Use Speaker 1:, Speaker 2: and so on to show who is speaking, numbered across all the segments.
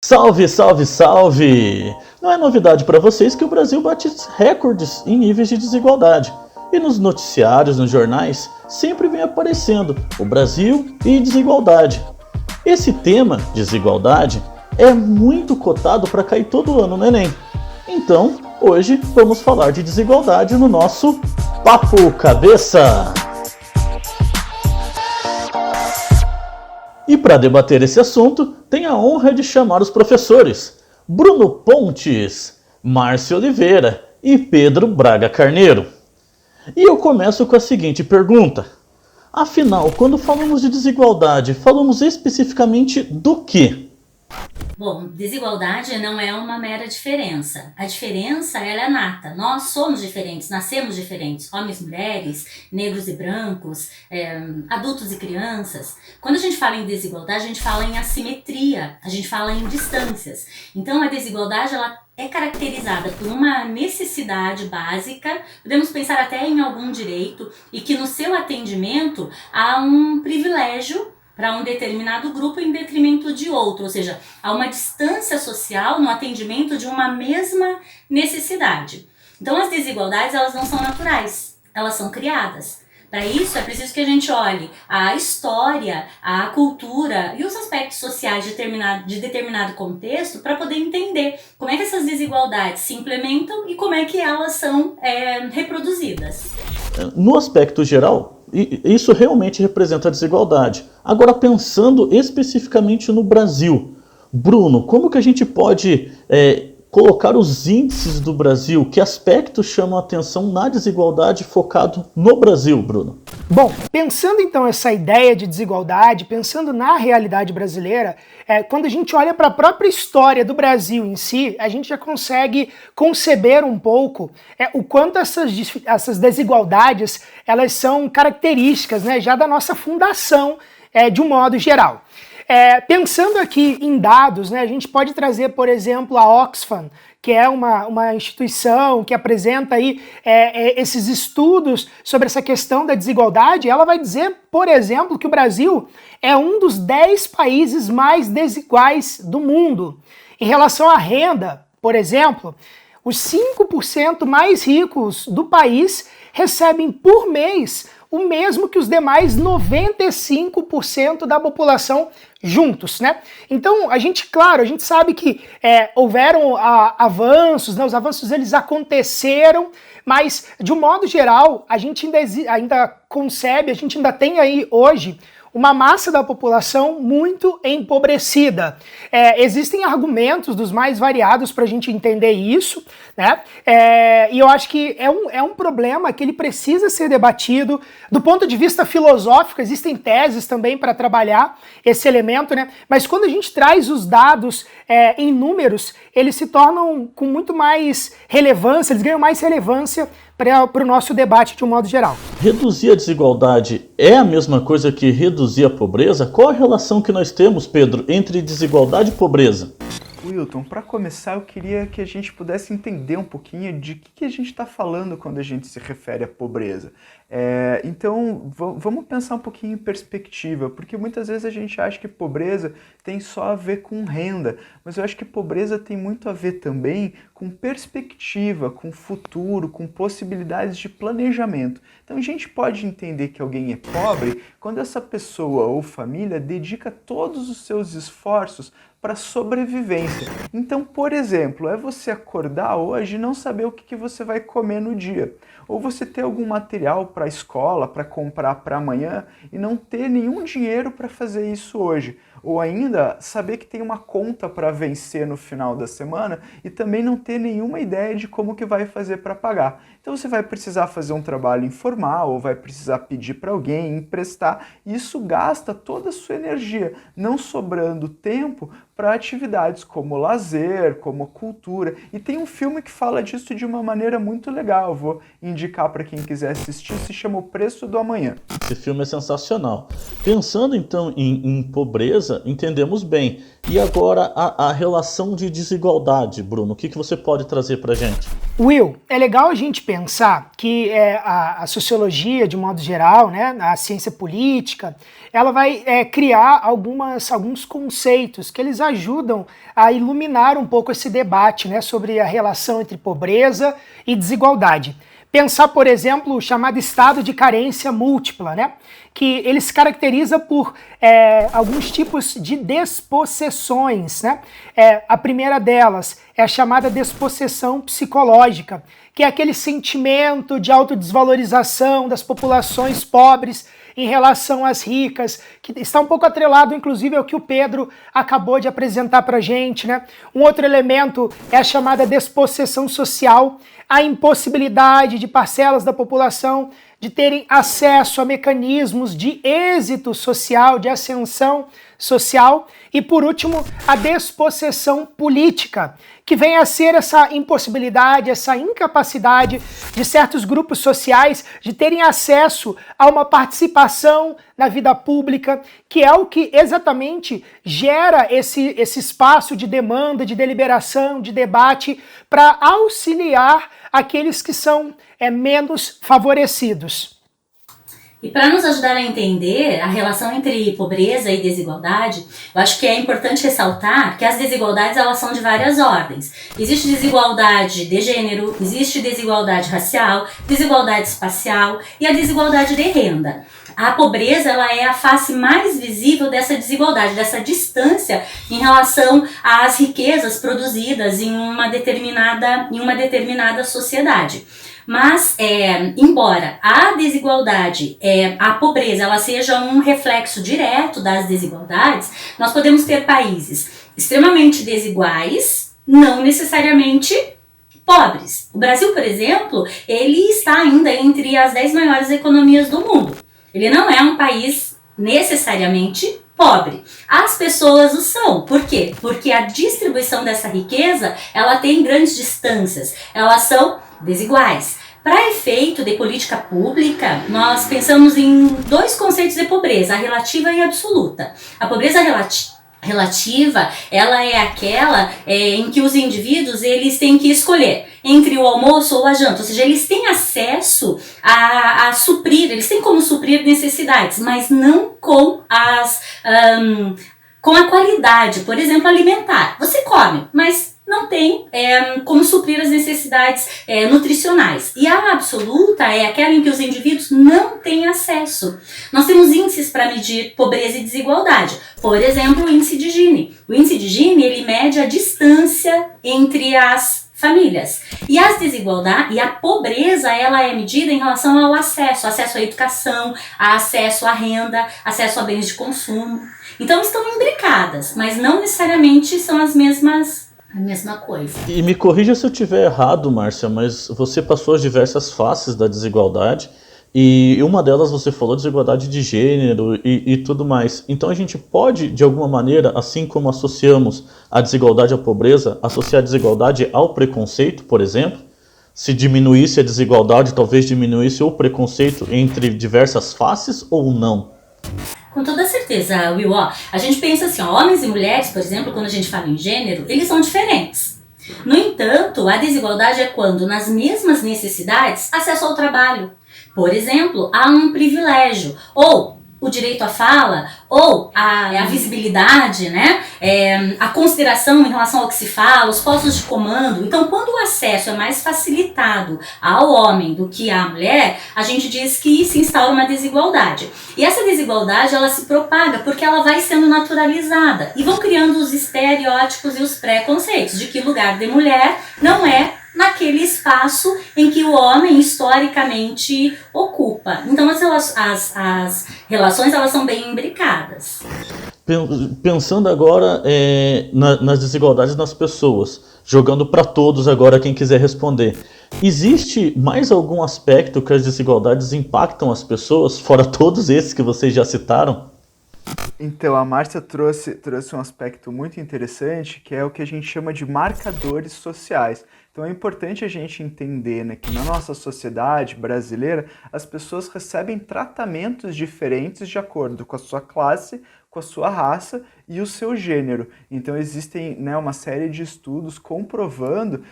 Speaker 1: Salve, salve, salve! Não é novidade para vocês que o Brasil bate recordes em níveis de desigualdade. E nos noticiários, nos jornais, sempre vem aparecendo o Brasil e desigualdade. Esse tema, desigualdade, é muito cotado para cair todo ano no Enem. Então, hoje vamos falar de desigualdade no nosso Papo Cabeça! E para debater esse assunto, tenho a honra de chamar os professores Bruno Pontes, Márcio Oliveira e Pedro Braga Carneiro. E eu começo com a seguinte pergunta. Afinal, quando falamos de desigualdade, falamos especificamente do quê?
Speaker 2: Bom, desigualdade não é uma mera diferença. A diferença, ela é nata. Nós somos diferentes, nascemos diferentes. Homens, mulheres, negros e brancos, adultos e crianças. Quando a gente fala em desigualdade, a gente fala em assimetria, a gente fala em distâncias. Então, a desigualdade, ela é caracterizada por uma necessidade básica, podemos pensar até em algum direito, e que no seu atendimento há um privilégio para um determinado grupo em detrimento de outro, ou seja, há uma distância social no atendimento de uma mesma necessidade. Então as desigualdades, elas não são naturais, elas são criadas. Para isso é preciso que a gente olhe a história, a cultura e os aspectos sociais de determinado contexto para poder entender como é que essas desigualdades se implementam e como é que elas são reproduzidas.
Speaker 1: No aspecto geral, isso realmente representa a desigualdade. Agora, pensando especificamente no Brasil, Bruno, como que a gente pode colocar os índices do Brasil? Que aspectos chamam a atenção na desigualdade focado no Brasil, Bruno?
Speaker 3: Bom, pensando então essa ideia de desigualdade, pensando na realidade brasileira, quando a gente olha para a própria história do Brasil em si, a gente já consegue conceber um pouco o quanto essas desigualdades elas são características, né, já da nossa fundação de um modo geral. Pensando aqui em dados, né, a gente pode trazer, por exemplo, a Oxfam, que é uma instituição que apresenta aí, esses estudos sobre essa questão da desigualdade. Ela vai dizer, por exemplo, que o Brasil é um dos 10 países mais desiguais do mundo. Em relação à renda, por exemplo, os 5% mais ricos do país recebem por mês o mesmo que os demais 95% da população juntos, né? Então, a gente sabe que houveram avanços, né? Os avanços eles aconteceram, mas de um modo geral, a gente ainda concebe, a gente ainda tem aí hoje uma massa da população muito empobrecida. Existem argumentos dos mais variados para a gente entender isso, né? E eu acho que é um problema que ele precisa ser debatido. Do ponto de vista filosófico, existem teses também para trabalhar esse elemento, né? Mas quando a gente traz os dados em números, eles se tornam com muito mais relevância, eles ganham mais relevância para o nosso debate de um modo geral.
Speaker 1: Reduzir a desigualdade é a mesma coisa que reduzir a pobreza? Qual a relação que nós temos, Pedro, entre desigualdade e pobreza?
Speaker 4: Wilton, para começar, eu queria que a gente pudesse entender um pouquinho de que a gente está falando quando a gente se refere à pobreza. Então, vamos pensar um pouquinho em perspectiva, porque muitas vezes a gente acha que pobreza tem só a ver com renda, mas eu acho que pobreza tem muito a ver também com perspectiva, com futuro, com possibilidades de planejamento. Então a gente pode entender que alguém é pobre quando essa pessoa ou família dedica todos os seus esforços para sobrevivência. Então, por exemplo, é você acordar hoje e não saber o que você vai comer no dia. Ou você ter algum material para a escola, para comprar para amanhã e não ter nenhum dinheiro para fazer isso hoje. Ou ainda, saber que tem uma conta para vencer no final da semana e também não ter nenhuma ideia de como que vai fazer para pagar. Então você vai precisar fazer um trabalho informal ou vai precisar pedir para alguém, emprestar. E isso gasta toda a sua energia, não sobrando tempo para atividades como lazer, como cultura. E tem um filme que fala disso de uma maneira muito legal. Eu vou indicar para quem quiser assistir, se chama O Preço do Amanhã.
Speaker 1: Esse filme é sensacional. Pensando então em pobreza, entendemos bem. E agora a relação de desigualdade, Bruno, o que você pode trazer para a gente?
Speaker 3: Will, é legal a gente pensar que a sociologia, de modo geral, né, a ciência política, ela vai criar alguns conceitos que eles ajudam a iluminar um pouco esse debate, né, sobre a relação entre pobreza e desigualdade. Pensar, por exemplo, o chamado estado de carência múltipla, né? Que ele se caracteriza por alguns tipos de despossessões, né? A primeira delas é a chamada despossessão psicológica, que é aquele sentimento de autodesvalorização das populações pobres em relação às ricas, que está um pouco atrelado, inclusive, ao que o Pedro acabou de apresentar para a gente, né? Um outro elemento é a chamada despossessão social, a impossibilidade de parcelas da população de terem acesso a mecanismos de êxito social, de ascensão social, e por último, a despossessão política, que vem a ser essa impossibilidade, essa incapacidade de certos grupos sociais de terem acesso a uma participação na vida pública, que é o que exatamente gera esse espaço de demanda, de deliberação, de debate, para auxiliar aqueles que são menos favorecidos.
Speaker 2: E para nos ajudar a entender a relação entre pobreza e desigualdade, eu acho que é importante ressaltar que as desigualdades elas são de várias ordens. Existe desigualdade de gênero, existe desigualdade racial, desigualdade espacial e a desigualdade de renda. A pobreza ela é a face mais visível dessa desigualdade, dessa distância em relação às riquezas produzidas em uma determinada sociedade. Mas, embora a desigualdade, a pobreza, ela seja um reflexo direto das desigualdades, nós podemos ter países extremamente desiguais, não necessariamente pobres. O Brasil, por exemplo, ele está ainda entre as 10 maiores economias do mundo. Ele não é um país necessariamente pobre. As pessoas o são. Por quê? Porque a distribuição dessa riqueza, ela tem grandes distâncias. Elas são desiguais. Para efeito de política pública, nós pensamos em dois conceitos de pobreza, a relativa e a absoluta. A pobreza relativa, ela é aquela em que os indivíduos eles têm que escolher entre o almoço ou a janta, ou seja, eles têm acesso a suprir, eles têm como suprir necessidades, mas não com com a qualidade, por exemplo, alimentar. Você come, mas não tem como suprir as necessidades nutricionais. E a absoluta é aquela em que os indivíduos não têm acesso. Nós temos índices para medir pobreza e desigualdade. Por exemplo, o índice de Gini. O índice de Gini, ele mede a distância entre as famílias. E as desigualdades e a pobreza, ela é medida em relação ao acesso à educação, acesso à renda, acesso a bens de consumo. Então estão imbricadas, mas não necessariamente são a mesma coisa.
Speaker 1: E me corrija se eu estiver errado, Márcia, mas você passou as diversas faces da desigualdade e uma delas você falou desigualdade de gênero e tudo mais. Então a gente pode, de alguma maneira, assim como associamos a desigualdade à pobreza, associar a desigualdade ao preconceito, por exemplo? Se diminuísse a desigualdade, talvez diminuísse o preconceito entre diversas faces ou não?
Speaker 2: Com toda certeza, Will. A gente pensa assim, homens e mulheres, por exemplo, quando a gente fala em gênero, eles são diferentes. No entanto, a desigualdade é quando, nas mesmas necessidades, acesso ao trabalho, por exemplo, há um privilégio, ou o direito à fala, ou a visibilidade, né? A consideração em relação ao que se fala, os postos de comando. Então, quando o acesso é mais facilitado ao homem do que à mulher, a gente diz que se instaura uma desigualdade. E essa desigualdade, ela se propaga porque ela vai sendo naturalizada e vão criando os estereótipos e os preconceitos de que lugar de mulher não é naquele espaço em que o homem historicamente ocupa. Então as relações elas são bem imbricadas.
Speaker 1: Pensando agora nas desigualdades nas pessoas, jogando para todos agora quem quiser responder, existe mais algum aspecto que as desigualdades impactam as pessoas, fora todos esses que vocês já citaram?
Speaker 4: Então, a Márcia trouxe um aspecto muito interessante, que é o que a gente chama de marcadores sociais. Então é importante a gente entender, né, que na nossa sociedade brasileira as pessoas recebem tratamentos diferentes de acordo com a sua classe, com com a sua raça e o seu gênero. Então existem, né, uma série de estudos comprovando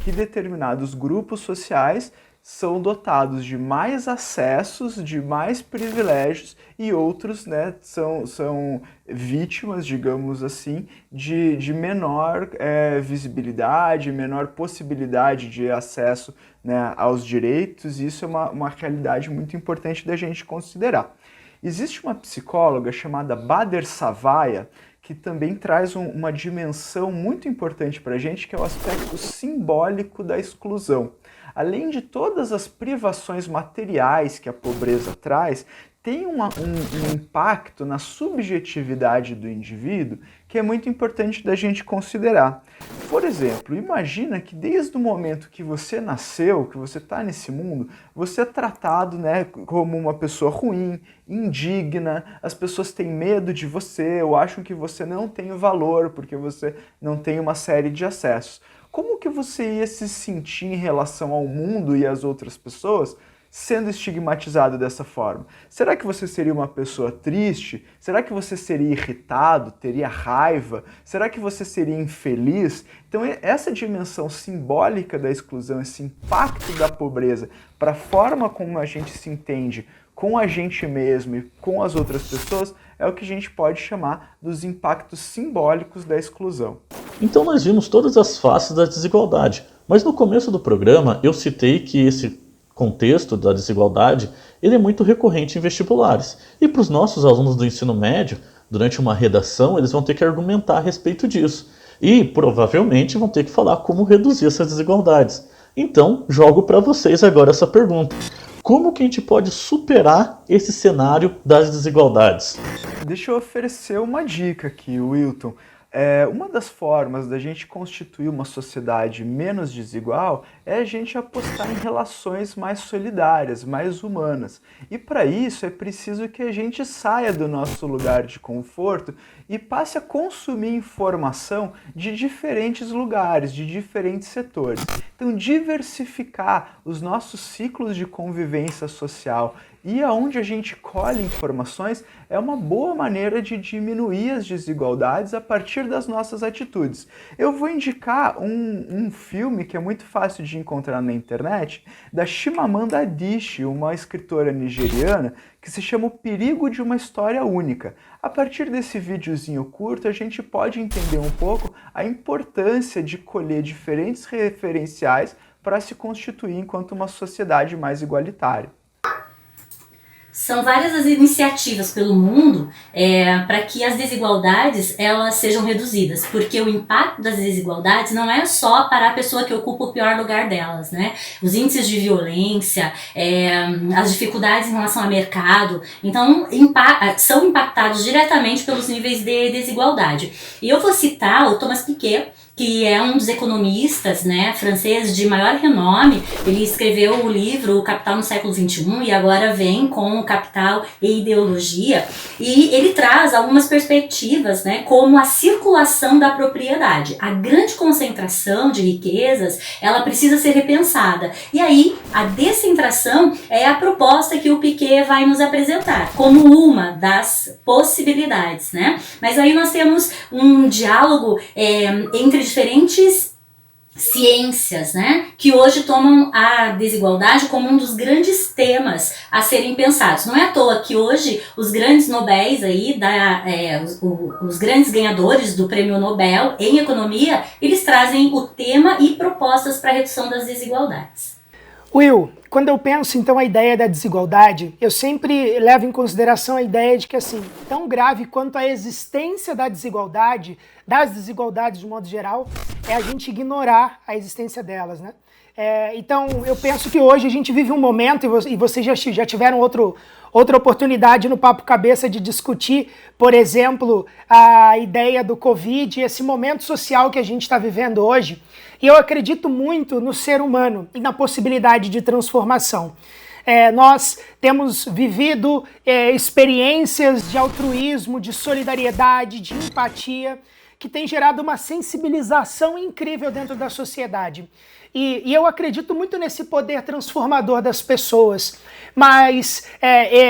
Speaker 4: que determinados grupos sociais são dotados de mais acessos, de mais privilégios, e outros, né, são vítimas, digamos assim, de menor visibilidade, menor possibilidade de acesso, né, aos direitos. E isso é uma realidade muito importante da gente considerar. Existe uma psicóloga chamada Bader Sawaya, que também traz uma dimensão muito importante para a gente, que é o aspecto simbólico da exclusão. Além de todas as privações materiais que a pobreza traz, tem um impacto na subjetividade do indivíduo que é muito importante da gente considerar. Por exemplo, imagina que desde o momento que você nasceu, que você está nesse mundo, você é tratado, né, como uma pessoa ruim, indigna, as pessoas têm medo de você ou acham que você não tem valor porque você não tem uma série de acessos. Como que você ia se sentir em relação ao mundo e às outras pessoas sendo estigmatizado dessa forma? Será que você seria uma pessoa triste? Será que você seria irritado, teria raiva? Será que você seria infeliz? Então essa dimensão simbólica da exclusão, esse impacto da pobreza para a forma como a gente se entende com a gente mesmo e com as outras pessoas, é o que a gente pode chamar dos impactos simbólicos da exclusão.
Speaker 1: Então nós vimos todas as faces da desigualdade, mas no começo do programa eu citei que esse contexto da desigualdade ele é muito recorrente em vestibulares. E para os nossos alunos do ensino médio, durante uma redação, eles vão ter que argumentar a respeito disso. E provavelmente vão ter que falar como reduzir essas desigualdades. Então, jogo para vocês agora essa pergunta. Como que a gente pode superar esse cenário das desigualdades?
Speaker 4: Deixa eu oferecer uma dica aqui, Wilton. Uma das formas da gente constituir uma sociedade menos desigual é a gente apostar em relações mais solidárias, mais humanas. E para isso é preciso que a gente saia do nosso lugar de conforto e passe a consumir informação de diferentes lugares, de diferentes setores. Então, diversificar os nossos ciclos de convivência social e aonde a gente colhe informações é uma boa maneira de diminuir as desigualdades a partir das nossas atitudes. Eu vou indicar um filme que é muito fácil de encontrar na internet, da Chimamanda Adichie, uma escritora nigeriana, que se chama O Perigo de uma História Única. A partir desse videozinho curto, a gente pode entender um pouco a importância de colher diferentes referenciais para se constituir enquanto uma sociedade mais igualitária.
Speaker 2: São várias as iniciativas pelo mundo para que as desigualdades elas sejam reduzidas, porque o impacto das desigualdades não é só para a pessoa que ocupa o pior lugar delas, né? Os índices de violência, as dificuldades em relação ao mercado, então são impactados diretamente pelos níveis de desigualdade. E eu vou citar o Thomas Piketty, que é um dos economistas, né, francês de maior renome. Ele escreveu o livro O Capital no Século XXI e agora vem com o Capital e Ideologia, e ele traz algumas perspectivas, né, como a circulação da propriedade. A grande concentração de riquezas, ela precisa ser repensada. E aí, a descentração é a proposta que o Piketty vai nos apresentar, como uma das possibilidades, né? Mas aí nós temos um diálogo entre diferentes ciências, né, que hoje tomam a desigualdade como um dos grandes temas a serem pensados. Não é à toa que hoje os grandes Nobéis aí, os grandes ganhadores do Prêmio Nobel em Economia, eles trazem o tema e propostas para a redução das desigualdades.
Speaker 3: Will, quando eu penso então a ideia da desigualdade, eu sempre levo em consideração a ideia de que, assim, tão grave quanto a existência da desigualdade, das desigualdades de modo geral, é a gente ignorar a existência delas, né? Então, eu penso que hoje a gente vive um momento, e vocês já tiveram outra oportunidade no Papo Cabeça de discutir, por exemplo, a ideia do Covid, esse momento social que a gente está vivendo hoje. E eu acredito muito no ser humano e na possibilidade de transformação. Nós temos vivido experiências de altruísmo, de solidariedade, de empatia, que tem gerado uma sensibilização incrível dentro da sociedade. E eu acredito muito nesse poder transformador das pessoas, mas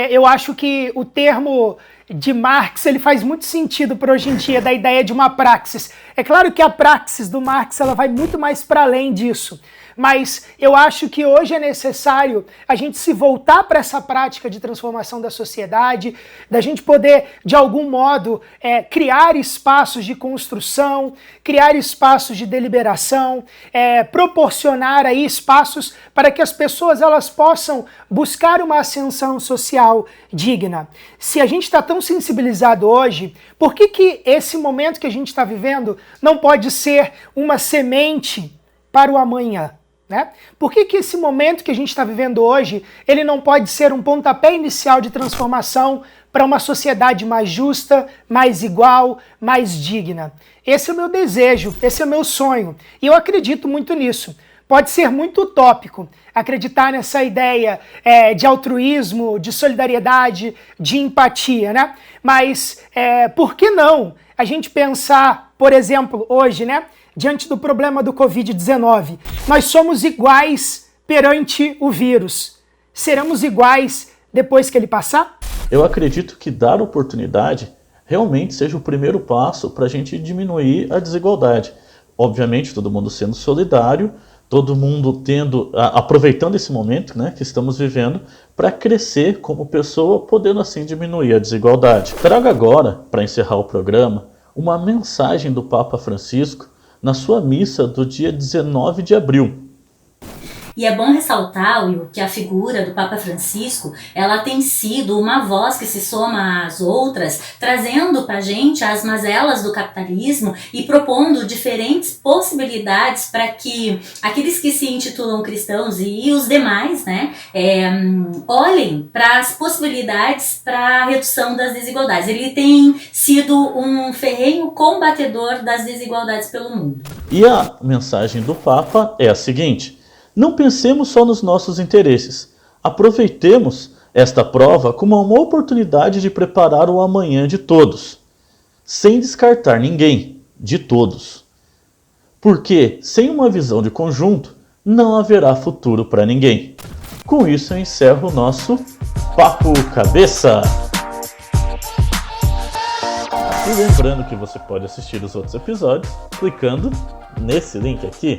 Speaker 3: eu acho que o termo de Marx, ele faz muito sentido para hoje em dia, da ideia de uma praxis. É claro que a praxis do Marx ela vai muito mais para além disso, mas eu acho que hoje é necessário a gente se voltar para essa prática de transformação da sociedade, da gente poder, de algum modo, criar espaços de construção, criar espaços de deliberação, proporcionar aí espaços para que as pessoas elas possam buscar uma ascensão social digna. Se a gente está tão sensibilizado hoje, por que esse momento que a gente está vivendo não pode ser uma semente para o amanhã? Né? Por que esse momento que a gente está vivendo hoje, ele não pode ser um pontapé inicial de transformação para uma sociedade mais justa, mais igual, mais digna? Esse é o meu desejo, esse é o meu sonho, e eu acredito muito nisso. Pode ser muito utópico acreditar nessa ideia de altruísmo, de solidariedade, de empatia, né? Mas por que não a gente pensar, por exemplo, hoje, né? Diante do problema do Covid-19, nós somos iguais perante o vírus. Seremos iguais depois que ele passar?
Speaker 1: Eu acredito que dar oportunidade realmente seja o primeiro passo para a gente diminuir a desigualdade. Obviamente, todo mundo sendo solidário, todo mundo aproveitando esse momento, né, que estamos vivendo para crescer como pessoa, podendo assim diminuir a desigualdade. Trago agora, para encerrar o programa, uma mensagem do Papa Francisco na sua missa do dia 19 de abril.
Speaker 2: E é bom ressaltar, Will, que a figura do Papa Francisco, ela tem sido uma voz que se soma às outras, trazendo para a gente as mazelas do capitalismo e propondo diferentes possibilidades para que aqueles que se intitulam cristãos e os demais, né, olhem para as possibilidades para a redução das desigualdades. Ele tem sido um ferrenho combatedor das desigualdades pelo mundo.
Speaker 1: E a mensagem do Papa é a seguinte: não pensemos só nos nossos interesses. Aproveitemos esta prova como uma oportunidade de preparar o amanhã de todos, sem descartar ninguém, de todos. Porque, sem uma visão de conjunto, não haverá futuro para ninguém. Com isso, eu encerro o nosso Papo Cabeça. E lembrando que você pode assistir os outros episódios clicando nesse link aqui.